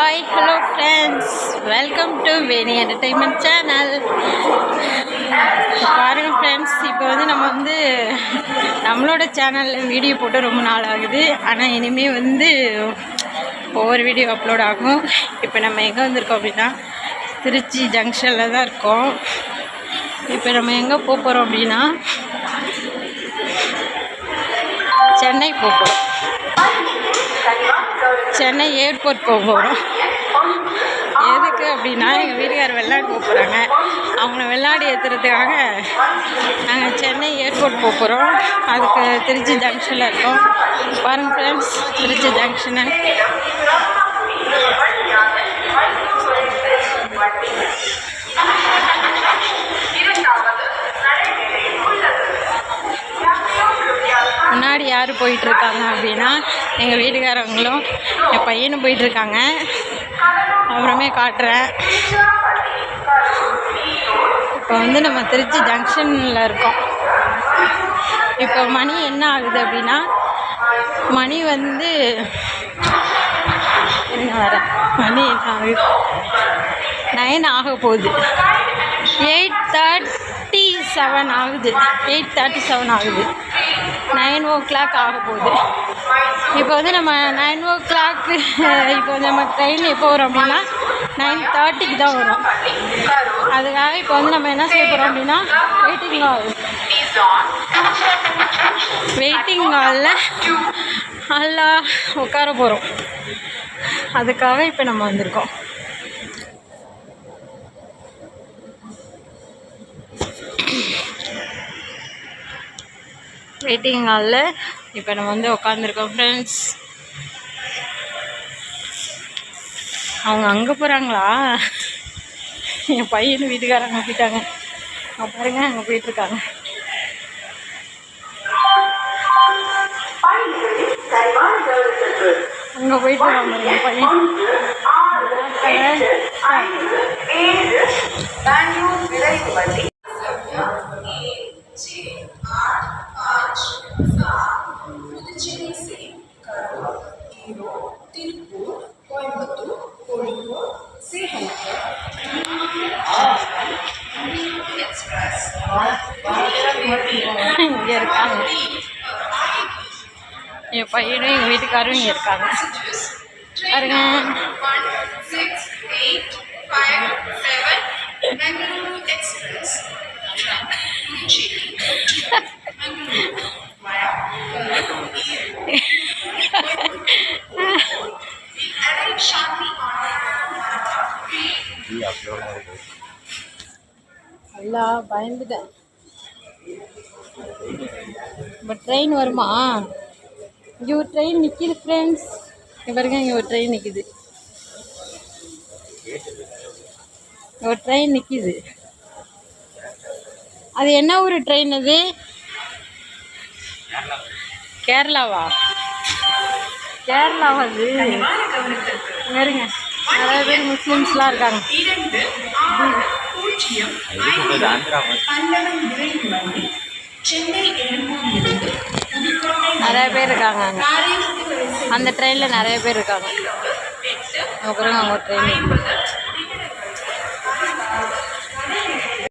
Hi, hello friends, welcome to Veni Entertainment Channel. பாருங்கள் friends, இப்போ நம்ம நம்மளோட சேனலில் வீடியோ போட்டு ரொம்ப நாள் ஆகுது. ஆனால் இனிமேல் ஒவ்வொரு வீடியோ அப்லோட் ஆகும். இப்போ நம்ம எங்கே வந்திருக்கோம் அப்படின்னா திருச்சி ஜங்ஷனில் தான் இருக்கோம். இப்போ நம்ம எங்கே போகிறோம் அப்படின்னா சென்னை போகிறோம். சென்னை ஏர்போர்ட் போகிறோம். எதுக்கு அப்படின்னா எங்கள் வீட்டுக்காரர் வெளிநாடு போகிறாங்க. அவங்கள வெளிநாடு ஏற்றுறதுக்காக நாங்கள் சென்னை ஏர்போர்ட் போகிறோம். அதுக்கு திருச்சி ஜங்ஷனில் இருக்கோம். பாருங்கள் ஃப்ரெண்ட்ஸ், திருச்சி ஜங்ஷனு. முன்னாடி யார் போயிட்டுருக்காங்க அப்படின்னா எங்கள் வீட்டுக்காரவங்களும் என் பையனும் போயிட்டுருக்காங்க. அப்புறமே காட்டுறேன். இப்போ நம்ம திருச்சி ஜங்ஷனில் இருக்கோம். இப்போ மணி என்ன ஆகுது அப்படின்னா மணி என்ன வர மணி என்ன ஆகுது 9 ஆக போகுது. 8:37 ஆகுது. 8:37 ஆகுது. 9 o'clock ஆக போகுது. இப்போ நம்ம 9 o'clock இப்போ நம்ம ட்ரெயின் எப்போ வரும் அப்படின்னா 9:30க்கு தான் வரும். அதுக்காக இப்போ நம்ம என்ன செய்ய போகிறோம் அப்படின்னா வெயிட்டிங் ஹாலில் நல்லா உட்கார போகிறோம். அதுக்காக இப்போ நம்ம வந்திருக்கோம். வெயிட்டிங் ஹாலில் இப்போ நம்ம உட்காந்துருக்கோம் ஃப்ரெண்ட்ஸ். அவங்க அங்கே போகிறாங்களா? என் பையனு வீட்டுக்காரங்க போயிட்டாங்க. பாருங்க, அங்கே போயிட்டுருக்காங்க. அங்கே போயிட்டுருக்காங்க என் பையன். இங்கே இருக்காங்க என் பையனும் எங்கள் வீட்டுக்காரும் இங்கே இருக்காங்க. பாருங்க. நல்லா பயந்துட்டேன். இப்போ ட்ரெயின் வருமா? இங்கே ஒரு ட்ரெயின் நிற்கிது ஃப்ரெண்ட்ஸ். இங்கே பாருங்க, இங்கே ஒரு ட்ரெயின் நிற்கிது. ஒரு ட்ரெயின் நிற்கிது. அது என்ன ஒரு ட்ரெயின்? அது கேரளாவா? கேரளாவா? அது பாருங்க, நிறைய பேர் முஸ்லீம்ஸ்லாம் இருக்காங்க. நிறைய பேர் இருக்காங்க அங்கே. அந்த ட்ரெயினில் நிறைய பேர் இருக்காங்க. அப்புறம் அங்கே ஒரு ட்ரெயின்